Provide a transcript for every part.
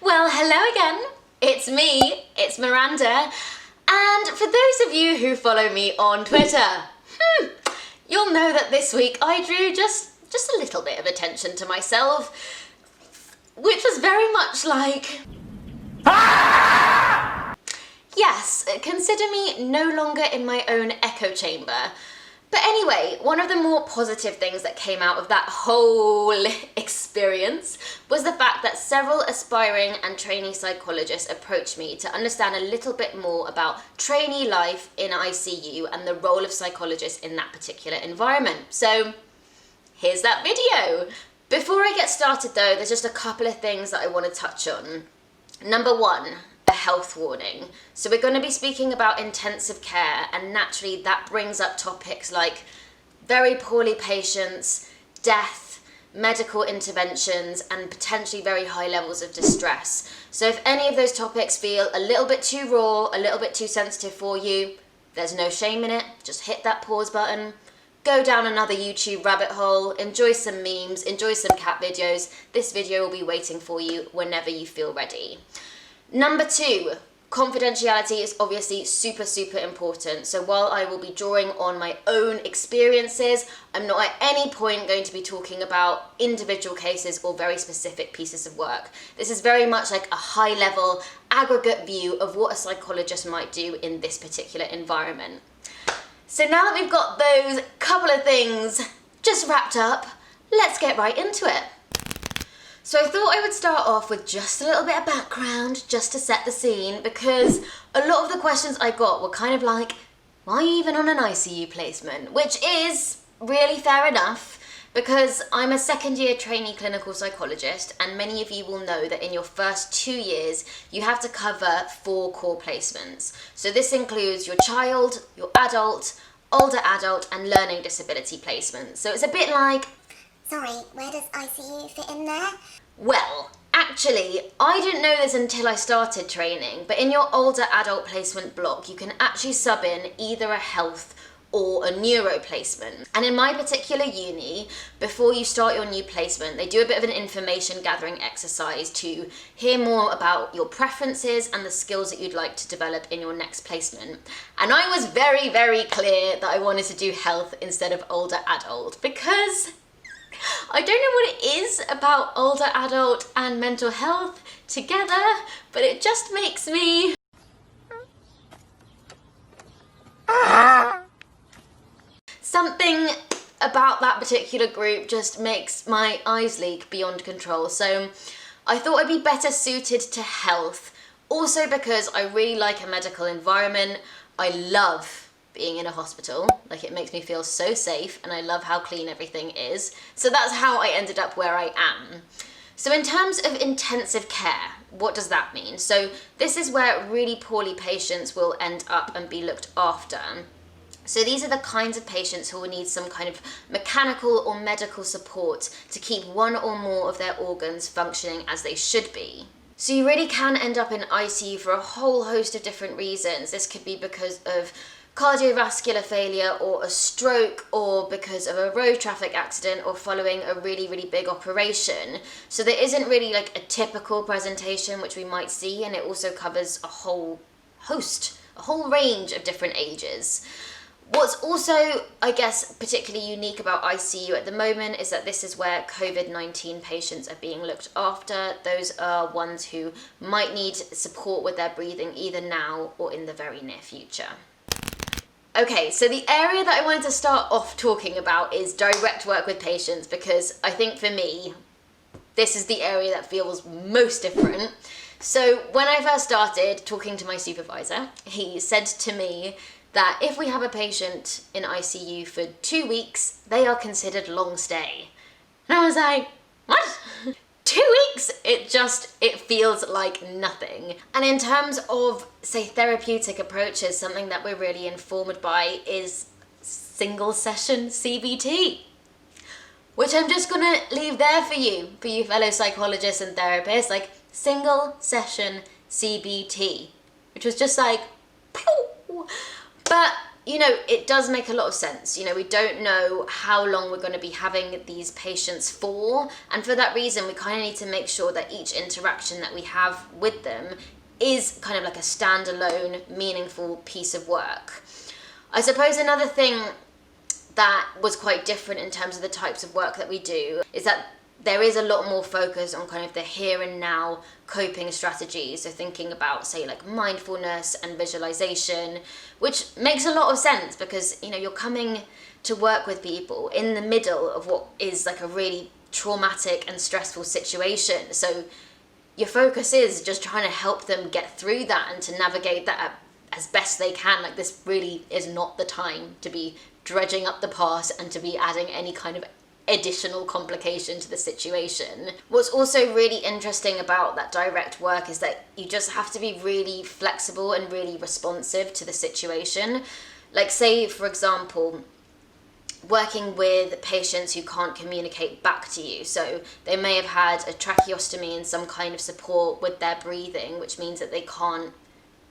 Well, hello again. It's me, it's Miranda. And for those of you who follow me on Twitter, you'll know that this week I drew just a little bit of attention to myself, which was very much like... Yes, consider me no longer in my own echo chamber. But anyway, one of the more positive things that came out of that whole experience was the fact that several aspiring and trainee psychologists approached me to understand a little bit more about trainee life in ICU and the role of psychologists in that particular environment. So here's that video. Before I get started though, there's just a couple of things that I want to touch on. Number one, a health warning. So we're going to be speaking about intensive care, and naturally that brings up topics like very poorly patients, death, medical interventions, and potentially very high levels of distress. So if any of those topics feel a little bit too raw, a little bit too sensitive for you, there's no shame in it. Just hit that pause button, go down another YouTube rabbit hole, enjoy some memes, enjoy some cat videos. This video will be waiting for you whenever you feel ready. Number two, confidentiality is obviously super important. So while I will be drawing on my own experiences, I'm not at any point going to be talking about individual cases or very specific pieces of work. This is very much like a high level aggregate view of what a psychologist might do in this particular environment. So now that we've got those couple of things just wrapped up, let's get right into it. So I thought I would start off with just a little bit of background, just to set the scene, because a lot of the questions I got were kind of like, why are you even on an ICU placement? Which is really fair enough, because I'm a second-year trainee clinical psychologist, and many of you will know that in your first 2 years, you have to cover 4 core placements. So this includes your child, your adult, older adult, and learning disability placements. So it's a bit like, sorry, where does ICU fit in there? well, actually, I didn't know this until I started training, but in your older adult placement block, you can actually sub in either a health or a neuro placement. And in my particular uni, before you start your new placement, they do a bit of an information gathering exercise to hear more about your preferences and the skills that you'd like to develop in your next placement. And I was very clear that I wanted to do health instead of older adult, because I don't know what it is about older adult and mental health together, but it just makes me... Something about that particular group just makes my eyes leak beyond control. So I thought I'd be better suited to health. Also because I really like a medical environment. I love being in a hospital, like it makes me feel so safe, and I love how clean everything is. So that's how I ended up where I am. So in terms of intensive care, what does that mean? So this is where really poorly patients will end up and be looked after. So these are the kinds of patients who will need some kind of mechanical or medical support to keep one or more of their organs functioning as they should be. So you really can end up in ICU for a whole host of different reasons. This could be because of cardiovascular failure or a stroke, or because of a road traffic accident, or following a really big operation. So there isn't really like a typical presentation which we might see, and it also covers a whole range of different ages. What's also, I guess, particularly unique about ICU at the moment is that this is where COVID-19 patients are being looked after. Those are ones who might need support with their breathing either now or in the very near future. Okay, so the area that I wanted to start off talking about is direct work with patients, because I think for me, this is the area that feels most different. So when I first started talking to my supervisor, he said to me that if we have a patient in ICU for 2 weeks, they are considered long stay. And I was like, what? 2 weeks? It feels like nothing. And in terms of, say, therapeutic approaches, something that we're really informed by is single session CBT, which I'm just gonna leave there for you fellow psychologists and therapists, like single session CBT, which was just like, pew! But it does make a lot of sense. We don't know how long we're going to be having these patients for, and for that reason, we kind of need to make sure that each interaction that we have with them is kind of like a standalone, meaningful piece of work. I suppose another thing that was quite different in terms of the types of work that we do is that there is a lot more focus on kind of the here and now coping strategies. So thinking about, say, like mindfulness and visualization, which makes a lot of sense because, you're coming to work with people in the middle of what is like a really traumatic and stressful situation. So your focus is just trying to help them get through that and to navigate that as best they can. Like, this really is not the time to be dredging up the past and to be adding any kind of additional complication to the situation. What's also really interesting about that direct work is that you just have to be really flexible and really responsive to the situation. Like, say, for example, working with patients who can't communicate back to you. So they may have had a tracheostomy and some kind of support with their breathing, which means that they can't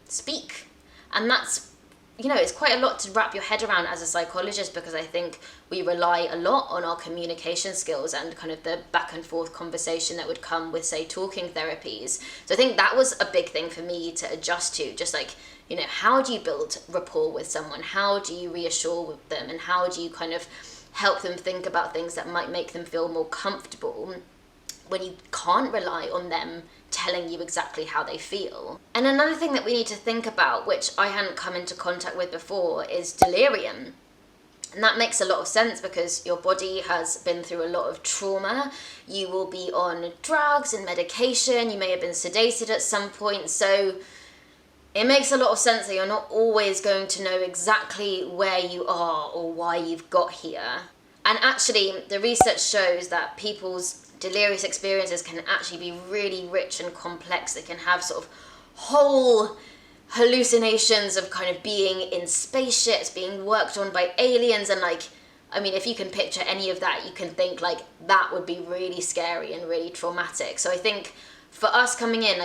speak. And that's, it's quite a lot to wrap your head around as a psychologist, because I think we rely a lot on our communication skills and kind of the back and forth conversation that would come with, say, talking therapies. So I think that was a big thing for me to adjust to, just like, how do you build rapport with someone? How do you reassure them? And how do you kind of help them think about things that might make them feel more comfortable when you can't rely on them telling you exactly how they feel? And another thing that we need to think about, which I hadn't come into contact with before, is delirium. And that makes a lot of sense because your body has been through a lot of trauma. You will be on drugs and medication. You may have been sedated at some point. So it makes a lot of sense that you're not always going to know exactly where you are or why you've got here. And actually, the research shows that people's delirious experiences can actually be really rich and complex. They can have sort of whole hallucinations of kind of being in spaceships, being worked on by aliens, and if you can picture any of that, you can think like that would be really scary and really traumatic. So I think for us coming in,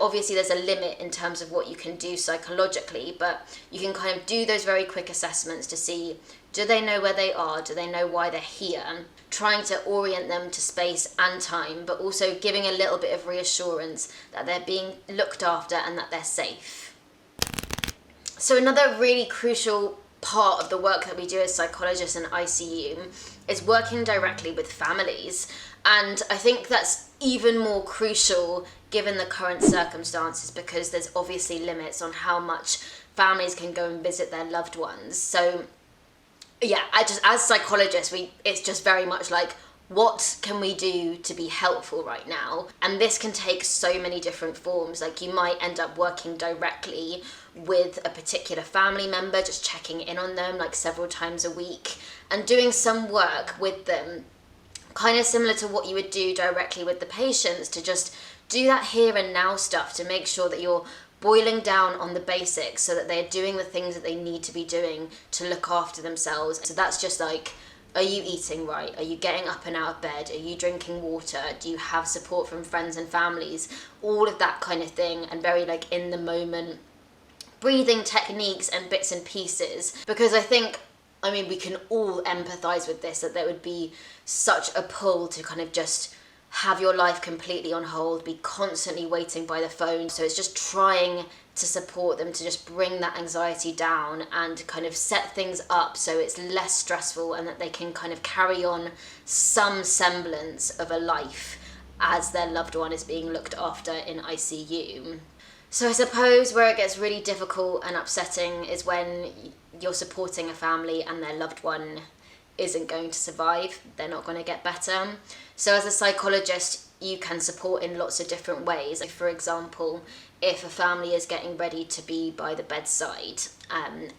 obviously there's a limit in terms of what you can do psychologically, but you can kind of do those very quick assessments to see, do they know where they are? Do they know why they're here? Trying to orient them to space and time, but also giving a little bit of reassurance that they're being looked after and that they're safe. So another really crucial part of the work that we do as psychologists in ICU is working directly with families. And I think that's even more crucial given the current circumstances, because there's obviously limits on how much families can go and visit their loved ones. So yeah, as psychologists, it's just very much like, what can we do to be helpful right now? And this can take so many different forms. Like, you might end up working directly with a particular family member, just checking in on them like several times a week and doing some work with them, kind of similar to what you would do directly with the patients, to just do that here and now stuff to make sure that you're boiling down on the basics so that they're doing the things that they need to be doing to look after themselves. So that's just like, are you eating right? Are you getting up and out of bed? Are you drinking water? Do you have support from friends and families? All of that kind of thing, and very in the moment breathing techniques and bits and pieces. Because I think, we can all empathize with this, that there would be such a pull to kind of just have your life completely on hold, be constantly waiting by the phone. So it's just trying to support them to just bring that anxiety down and kind of set things up so it's less stressful and that they can kind of carry on some semblance of a life as their loved one is being looked after in ICU. So I suppose where it gets really difficult and upsetting is when you're supporting a family and their loved one isn't going to survive, they're not going to get better. So as a psychologist, you can support in lots of different ways. Like, for example, if a family is getting ready to be by the bedside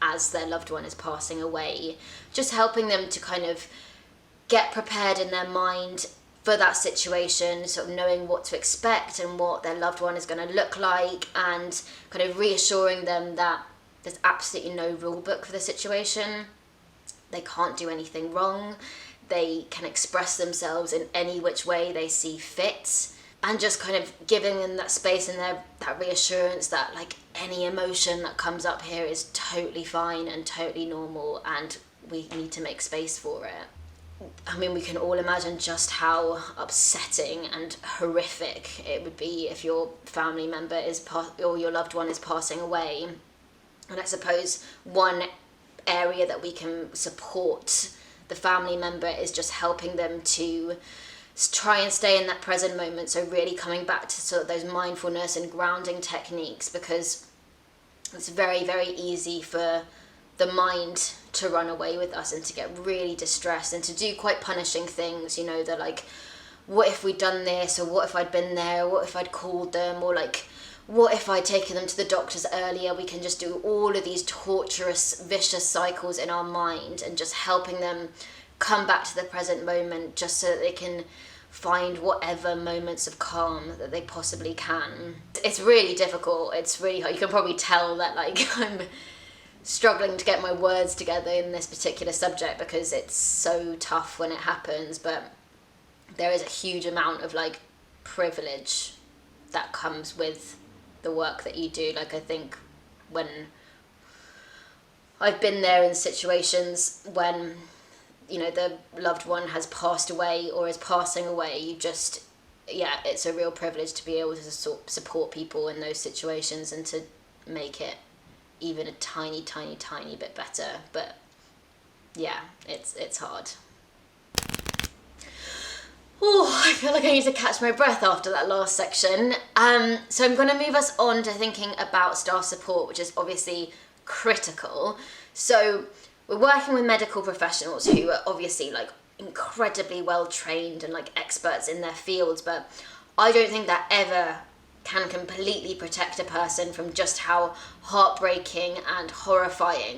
as their loved one is passing away, just helping them to kind of get prepared in their mind for that situation, sort of knowing what to expect and what their loved one is going to look like, and kind of reassuring them that there's absolutely no rule book for the situation. They can't do anything wrong. They can express themselves in any which way they see fit. and just kind of giving them that space and that reassurance that like any emotion that comes up here is totally fine and totally normal, and we need to make space for it. I mean, we can all imagine just how upsetting and horrific it would be if your family member or your loved one is passing away. And I suppose one area that we can support the family member is just helping them to try and stay in that present moment. So really coming back to sort of those mindfulness and grounding techniques, because it's very, very easy for the mind to run away with us and to get really distressed and to do quite punishing things, you know, that like, what if we'd done this, or what if I'd been there, or what if I'd called them, or like, what if I'd taken them to the doctors earlier? We can just do all of these torturous, vicious cycles in our mind, and just helping them come back to the present moment just so that they can find whatever moments of calm that they possibly can. It's really difficult. It's really hard. You can probably tell that like I'm struggling to get my words together in this particular subject because it's so tough when it happens, but there is a huge amount of like privilege that comes with the work that you do. Like, I think when I've been there in situations when, you know, the loved one has passed away or is passing away, you just, yeah, it's a real privilege to be able to support people in those situations and to make it even a tiny, tiny, tiny bit better. But yeah, it's hard. Oh, I feel like I need to catch my breath after that last section. So I'm going to move us on to thinking about staff support, which is obviously critical. So we're working with medical professionals who are obviously like incredibly well trained and like experts in their fields, but I don't think that ever can completely protect a person from just how heartbreaking and horrifying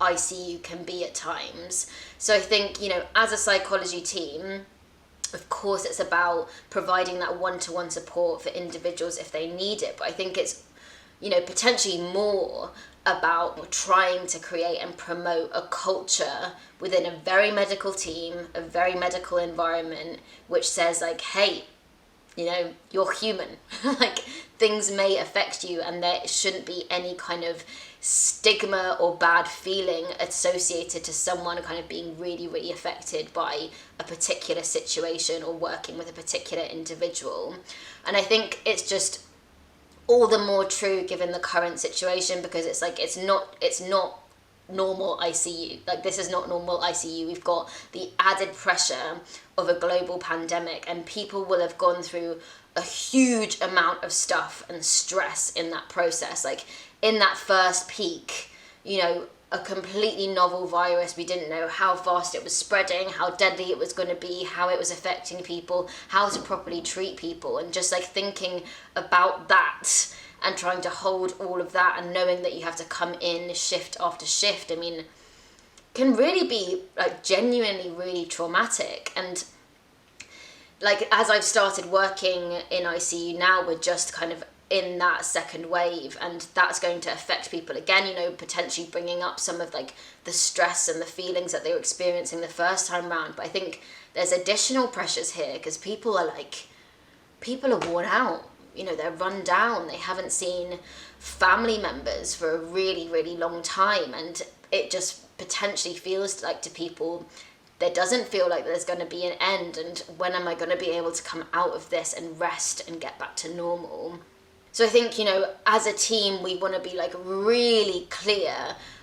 ICU can be at times. So I think, you know, as a psychology team, of course it's about providing that one-to-one support for individuals if they need it, but I think it's, you know, potentially more about trying to create and promote a culture within a very medical team, a very medical environment, which says like, hey, you know, you're human. Like, things may affect you, and there shouldn't be any kind of stigma or bad feeling associated to someone kind of being really, really affected by a particular situation or working with a particular individual. And I think it's just all the more true given the current situation, because it's like, it's not normal ICU. Like, this is not normal ICU. We've got the added pressure of a global pandemic, and people will have gone through a huge amount of stuff and stress in that process. Like, in that first peak, you know, a completely novel virus. We didn't know how fast it was spreading, how deadly it was going to be, how it was affecting people, how to properly treat people, and just like thinking about that and trying to hold all of that, and knowing that you have to come in shift after shift, I mean, can really be like genuinely really traumatic. And like, as I've started working in ICU now, we're just kind of in that second wave, and that's going to affect people again, you know, potentially bringing up some of like the stress and the feelings that they were experiencing the first time round. But I think there's additional pressures here because people are worn out, you know, they're run down, they haven't seen family members for a really, really long time, and it just potentially feels like to people there doesn't feel like there's going to be an end, and when am I going to be able to come out of this and rest and get back to normal? So I think, you know, as a team, we want to be like really clear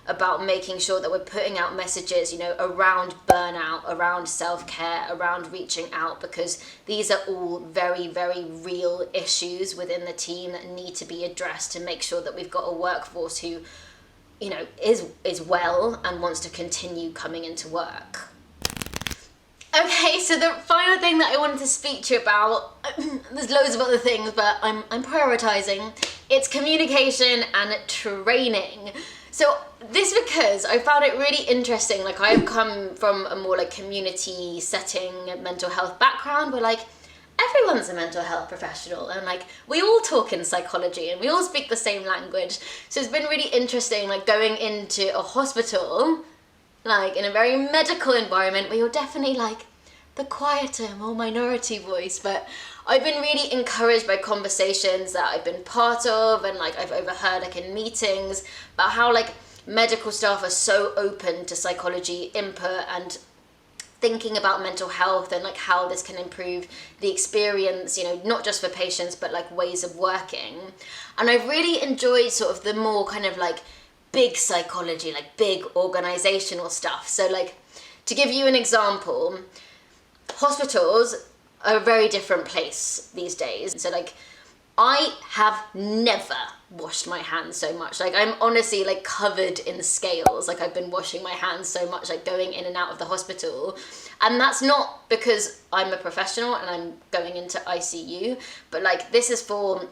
about making sure that we're putting out messages, you know, around burnout, around self-care, around reaching out, because these are all very, very real issues within the team that need to be addressed to make sure that we've got a workforce who, you know, is well and wants to continue coming into work. Okay, so the final thing that I wanted to speak to you about, there's loads of other things, but I'm prioritizing. It's communication and training. So this because I found it really interesting. Like, I've come from a more like community setting mental health background, where like everyone's a mental health professional, and like we all talk in psychology and we all speak the same language. So it's been really interesting, like going into a hospital, like in a very medical environment where you're definitely like the quieter, more minority voice, but I've been really encouraged by conversations that I've been part of and like I've overheard like in meetings about how like medical staff are so open to psychology input and thinking about mental health and like how this can improve the experience, you know, not just for patients but like ways of working. And I've really enjoyed sort of the more kind of like big psychology, like big organizational stuff. So like, to give you an example, hospitals are a very different place these days. So like, I have never washed my hands so much. Like, I'm honestly like covered in scales. Like, I've been washing my hands so much, like going in and out of the hospital. And that's not because I'm a professional and I'm going into ICU, but like this is for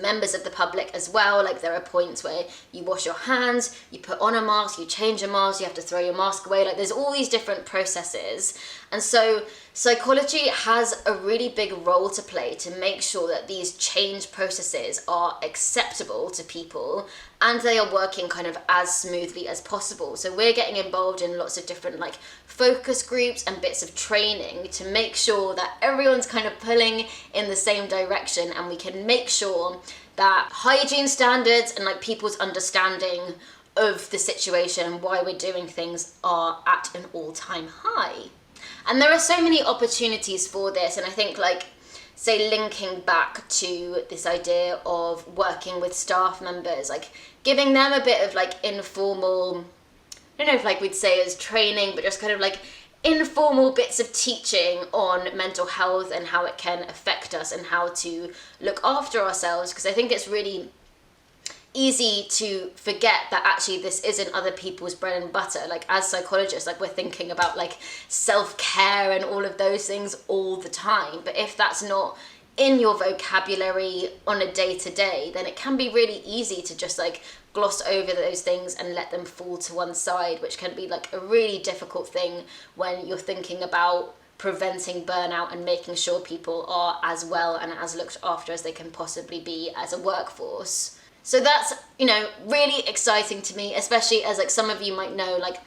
members of the public as well. Like, there are points where you wash your hands, you put on a mask, you change a mask, you have to throw your mask away. Like, there's all these different processes. And so psychology has a really big role to play to make sure that these change processes are acceptable to people and they are working kind of as smoothly as possible. So we're getting involved in lots of different like focus groups and bits of training to make sure that everyone's kind of pulling in the same direction, and we can make sure that hygiene standards and like people's understanding of the situation and why we're doing things are at an all-time high. And there are so many opportunities for this, and I think like, say, linking back to this idea of working with staff members, like giving them a bit of like informal, I don't know if like we'd say as training, but just kind of like informal bits of teaching on mental health and how it can affect us and how to look after ourselves. Because I think it's really easy to forget that actually this isn't other people's bread and butter. Like, as psychologists, like we're thinking about like self-care and all of those things all the time, but if that's not in your vocabulary on a day-to-day, then it can be really easy to just like gloss over those things and let them fall to one side, which can be like a really difficult thing when you're thinking about preventing burnout and making sure people are as well and as looked after as they can possibly be as a workforce. So that's, you know, really exciting to me, especially as like some of you might know, like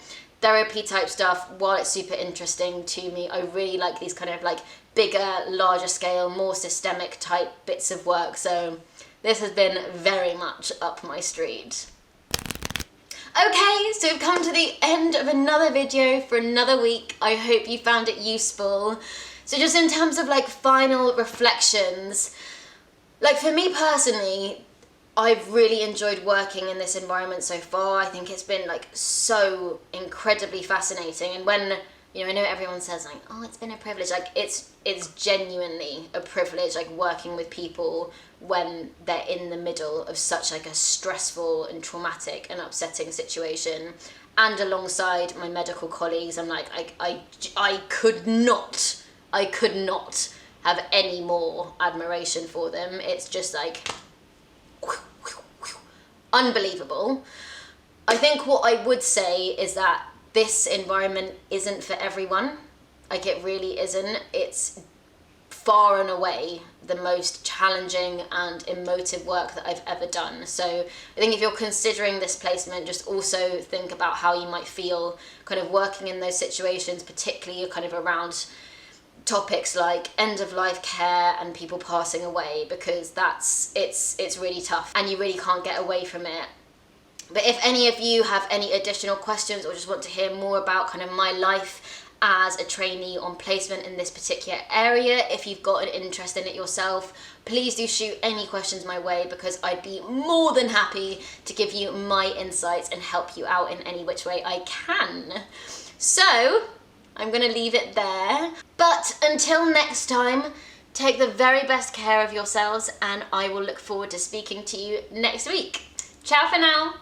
therapy type stuff, while it's super interesting to me, I really like these kind of like bigger, larger scale, more systemic type bits of work. So this has been very much up my street. Okay, so we've come to the end of another video for another week. I hope you found it useful. So just in terms of like final reflections, like for me personally, I've really enjoyed working in this environment so far. I think it's been like so incredibly fascinating. And when, you know, I know everyone says like, oh, it's been a privilege. Like it's genuinely a privilege, like working with people when they're in the middle of such like a stressful and traumatic and upsetting situation. And alongside my medical colleagues, I'm like, I could not have any more admiration for them. It's just like unbelievable. I think what I would say is that this environment isn't for everyone. Like, it really isn't. It's far and away the most challenging and emotive work that I've ever done. So I think if you're considering this placement, just also think about how you might feel kind of working in those situations, particularly kind of around topics like end of life care and people passing away, because it's really tough and you really can't get away from it. But if any of you have any additional questions or just want to hear more about kind of my life as a trainee on placement in this particular area, if you've got an interest in it yourself, please do shoot any questions my way, because I'd be more than happy to give you my insights and help you out in any which way I can. So I'm going to leave it there. But until next time, take the very best care of yourselves, and I will look forward to speaking to you next week. Ciao for now.